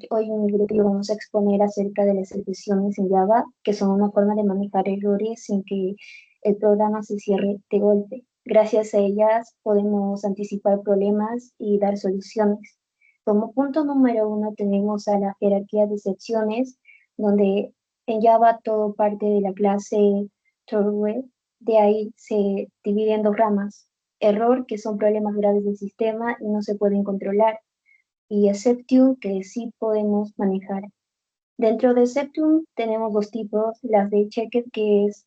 Hoy en mi grupo vamos a exponer acerca de las excepciones en Java, que son una forma de manejar errores sin que el programa se cierre de golpe. Gracias a ellas podemos anticipar problemas y dar soluciones. Como punto número uno tenemos a la jerarquía de excepciones, donde en Java todo parte de la clase through. De ahí se divide en dos ramas. Error, que son problemas graves del sistema y no se pueden controlar, y Exception, que sí podemos manejar. Dentro de Exception tenemos dos tipos, las de Checked, que es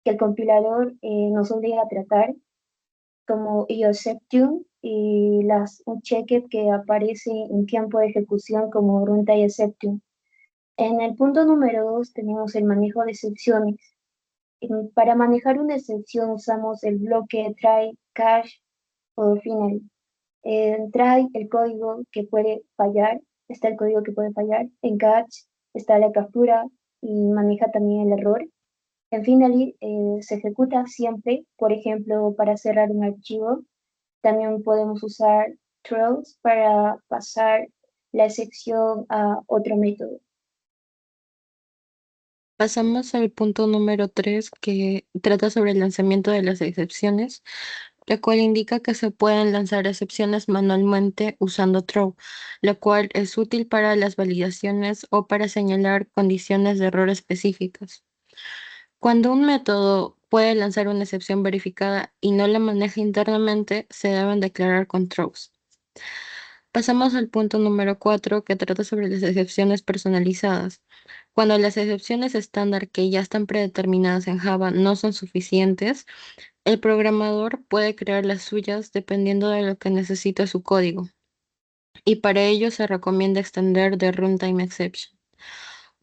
que el compilador nos obliga a tratar, como Exception, y las Unchecked, que aparece en tiempo de ejecución como Runtime Exception. En el punto número 2 tenemos el manejo de excepciones. Para manejar una excepción usamos el bloque try, catch o final. Trae el código que puede fallar, está el código que puede fallar. En catch está la captura y maneja también el error. En finally se ejecuta siempre, por ejemplo, para cerrar un archivo. También podemos usar throws para pasar la excepción a otro método. Pasamos al punto número 3, que trata sobre el lanzamiento de las excepciones, la cual indica que se pueden lanzar excepciones manualmente usando throw, lo cual es útil para las validaciones o para señalar condiciones de error específicas. Cuando un método puede lanzar una excepción verificada y no la maneja internamente, se deben declarar con throws. Pasamos al punto número 4, que trata sobre las excepciones personalizadas. Cuando las excepciones estándar que ya están predeterminadas en Java no son suficientes, el programador puede crear las suyas dependiendo de lo que necesita su código. Y para ello se recomienda extender the runtime exception.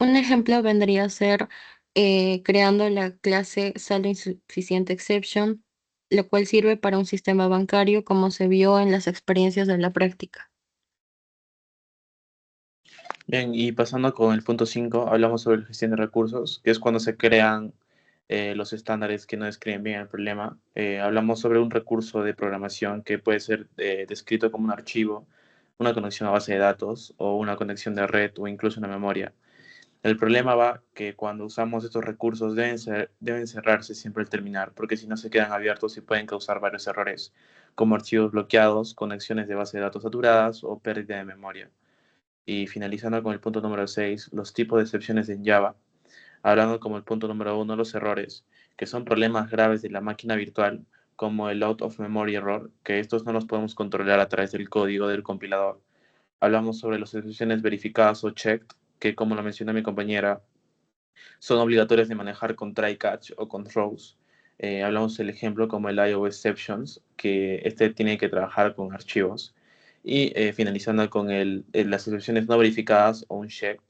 Un ejemplo vendría a ser creando la clase saldo insuficiente exception, lo cual sirve para un sistema bancario como se vio en las experiencias de la práctica. Bien, y pasando con el punto 5, hablamos sobre la gestión de recursos, que es cuando se crean los estándares que no describen bien el problema. Hablamos sobre un recurso de programación que puede ser descrito como un archivo, una conexión a base de datos o una conexión de red o incluso una memoria. El problema va que cuando usamos estos recursos deben cerrarse siempre al terminar, porque si no se quedan abiertos y pueden causar varios errores, como archivos bloqueados, conexiones de base de datos saturadas o pérdida de memoria. Y finalizando con el punto número 6, los tipos de excepciones en Java, hablando como el punto número 1, los errores, que son problemas graves de la máquina virtual, como el out of memory error, que estos no los podemos controlar a través del código del compilador. Hablamos sobre las excepciones verificadas o checked, que como lo mencionó mi compañera, son obligatorias de manejar con try catch o con throws. Hablamos del ejemplo como el IO exceptions, que este tiene que trabajar con archivos. Y finalizando con las excepciones no verificadas o unchecked,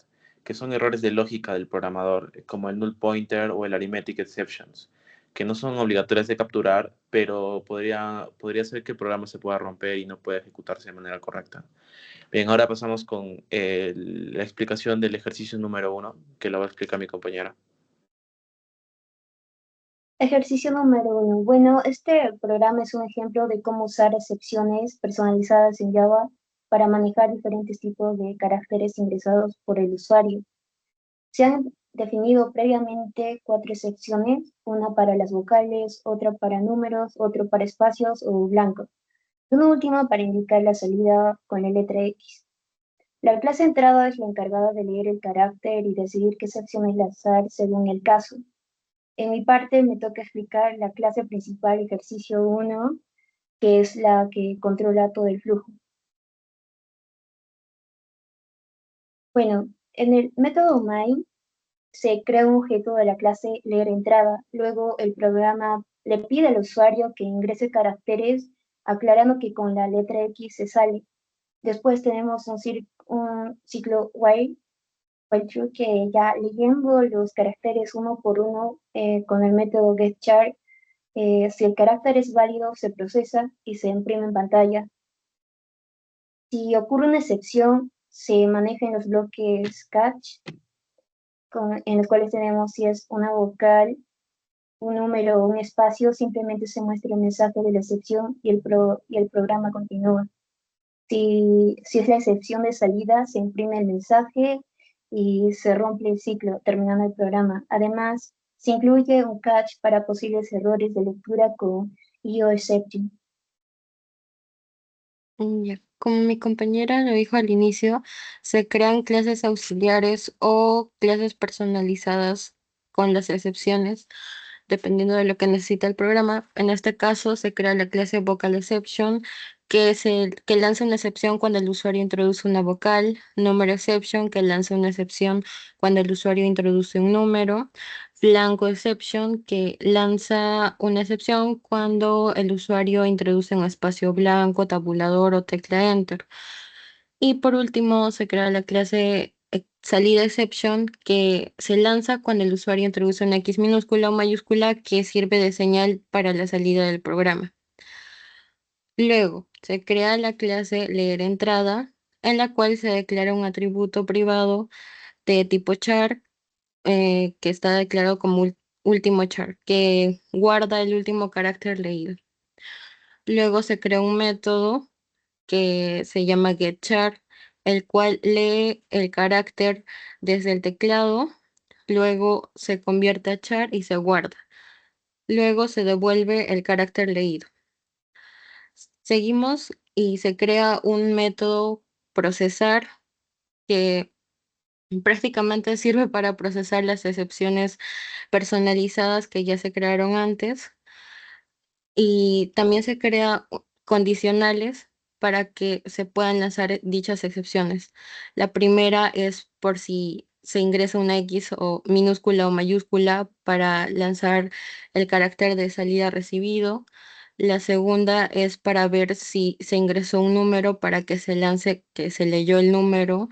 que son errores de lógica del programador, como el null pointer o el arithmetic exceptions, que no son obligatorias de capturar, pero podría ser que el programa se pueda romper y no pueda ejecutarse de manera correcta. Bien, ahora pasamos con la explicación del ejercicio número 1, que lo va a explicar mi compañera. Ejercicio número 1. Bueno, este programa es un ejemplo de cómo usar excepciones personalizadas en Java para manejar diferentes tipos de caracteres ingresados por el usuario. Se han definido previamente 4 excepciones, una para las vocales, otra para números, otro para espacios o blancos, y una última para indicar la salida con la letra X. La clase entrada es la encargada de leer el carácter y decidir qué excepciones lanzar según el caso. En mi parte me toca explicar la clase principal, ejercicio 1, que es la que controla todo el flujo. Bueno, en el método main se crea un objeto de la clase leer entrada. Luego el programa le pide al usuario que ingrese caracteres, aclarando que con la letra X se sale. Después tenemos un ciclo while true, que ya leyendo los caracteres uno por uno con el método getChar. Si el carácter es válido, se procesa y se imprime en pantalla. Si ocurre una excepción, se maneja en los bloques catch, en los cuales tenemos si es una vocal, un número o un espacio, simplemente se muestra el mensaje de la excepción y el programa continúa. Si es la excepción de salida, se imprime el mensaje y se rompe el ciclo, terminando el programa. Además, se incluye un catch para posibles errores de lectura con EO-exception. Ya. Como mi compañera lo dijo al inicio, se crean clases auxiliares o clases personalizadas con las excepciones, dependiendo de lo que necesita el programa. En este caso, se crea la clase Vocal Exception, que lanza una excepción cuando el usuario introduce una vocal, Number Exception, que lanza una excepción cuando el usuario introduce un número, Blanco Exception, que lanza una excepción cuando el usuario introduce un espacio blanco, tabulador o tecla Enter. Y por último, se crea la clase salida exception que se lanza cuando el usuario introduce una X minúscula o mayúscula que sirve de señal para la salida del programa. Luego, se crea la clase leer entrada, en la cual se declara un atributo privado de tipo char que está declarado como último char, que guarda el último carácter leído. Luego se crea un método que se llama getChar, el cual lee el carácter desde el teclado, luego se convierte a char y se guarda. Luego se devuelve el carácter leído. Seguimos y se crea un método procesar que prácticamente sirve para procesar las excepciones personalizadas que ya se crearon antes. Y también se crea condicionales para que se puedan lanzar dichas excepciones. La primera es por si se ingresa una X o minúscula o mayúscula para lanzar el carácter de salida recibido. La segunda es para ver si se ingresó un número para que se lance que se leyó el número.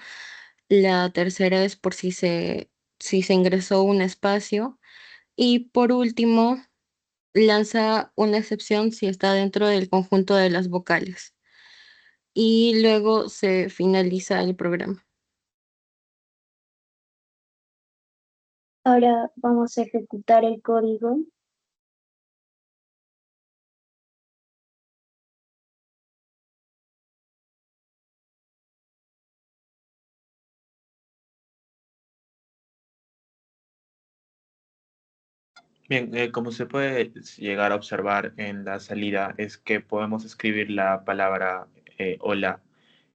La tercera es por si se ingresó un espacio. Y por último, lanza una excepción si está dentro del conjunto de las vocales y luego se finaliza el programa. Ahora vamos a ejecutar el código. Bien, como se puede llegar a observar en la salida, es que podemos escribir la palabra hola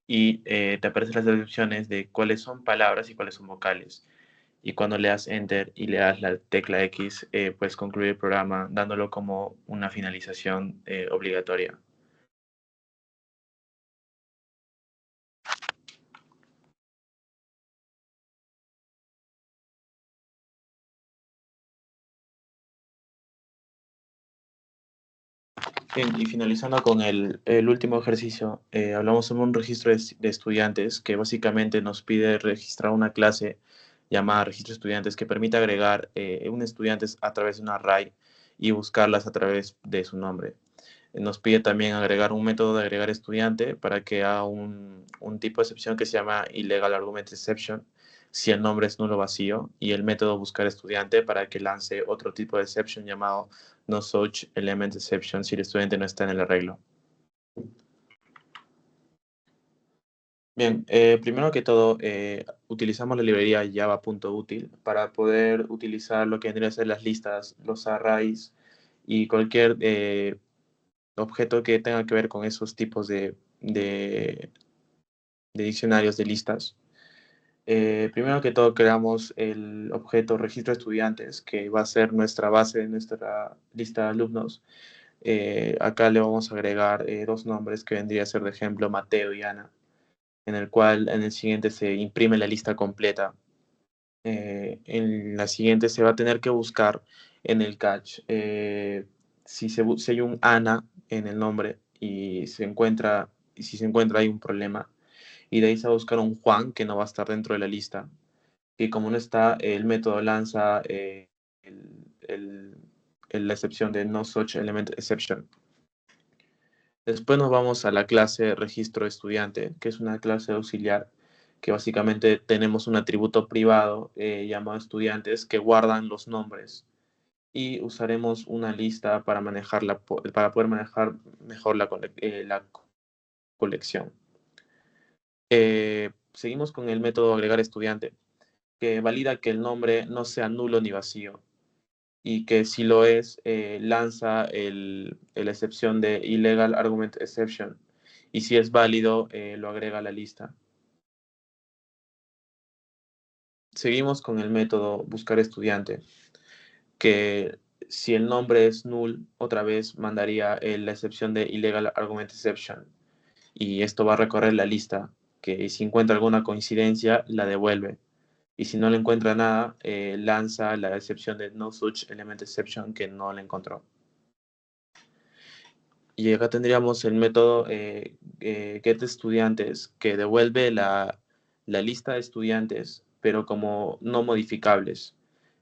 y te aparecen las descripciones de cuáles son palabras y cuáles son vocales. Y cuando le das Enter y le das la tecla X, puedes concluir el programa dándolo como una finalización obligatoria. Bien, y finalizando con el último ejercicio, hablamos sobre un registro de estudiantes que básicamente nos pide registrar una clase llamada registro de estudiantes que permite agregar un estudiantes a través de un array y buscarlas a través de su nombre. Nos pide también agregar un método de agregar estudiante para que haga un tipo de excepción que se llama illegal argument exception si el nombre es nulo vacío y el método buscar estudiante para que lance otro tipo de exception llamado no such element exception si el estudiante no está en el arreglo. Bien, primero que todo, utilizamos la librería java.util para poder utilizar lo que vendría a ser las listas, los arrays y cualquier objeto que tenga que ver con esos tipos de diccionarios de listas. Primero que todo creamos el objeto registro de estudiantes, que va a ser nuestra base de nuestra lista de alumnos. Acá le vamos a agregar dos nombres que vendría a ser de ejemplo Mateo y Ana, en el cual en el siguiente se imprime la lista completa. En la siguiente se va a tener que buscar en el catch si hay un Ana en el nombre y si se encuentra hay un problema y de ahí se va a buscar un Juan que no va a estar dentro de la lista. Y como no está, el método lanza el- el- la excepción de no such element exception. Después nos vamos a la clase registro estudiante, que es una clase auxiliar que básicamente tenemos un atributo privado llamado estudiantes que guardan los nombres y usaremos una lista para poder manejar mejor la colección. Seguimos con el método agregar estudiante, que valida que el nombre no sea nulo ni vacío, y que si lo es, lanza la excepción de illegal argument exception, y si es válido, lo agrega a la lista. Seguimos con el método buscar estudiante, que si el nombre es null, otra vez mandaría la excepción de illegal argument exception, y esto va a recorrer la lista, que si encuentra alguna coincidencia, la devuelve. Y si no le encuentra nada, lanza la excepción de no such element exception, que no la encontró. Y acá tendríamos el método get estudiantes, que devuelve la lista de estudiantes, pero como no modificables.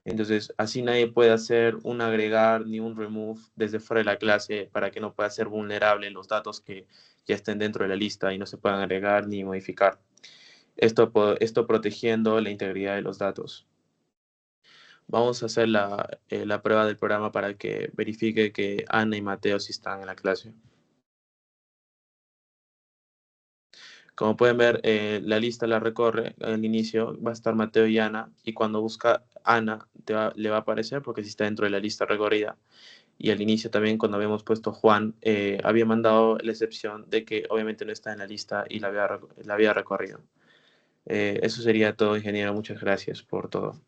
Entonces, así nadie puede hacer un agregar ni un remove desde fuera de la clase, para que no pueda ser vulnerable los datos que ya estén dentro de la lista y no se puedan agregar ni modificar. Esto protegiendo la integridad de los datos. Vamos a hacer la prueba del programa para que verifique que Ana y Mateo sí están en la clase. Como pueden ver, la lista la recorre. Al inicio va a estar Mateo y Ana, y cuando busca Ana le va a aparecer porque sí está dentro de la lista recorrida. Y al inicio también, cuando habíamos puesto Juan, había mandado la excepción de que obviamente no está en la lista y la había recorrido. Eso sería todo, ingeniero. Muchas gracias por todo.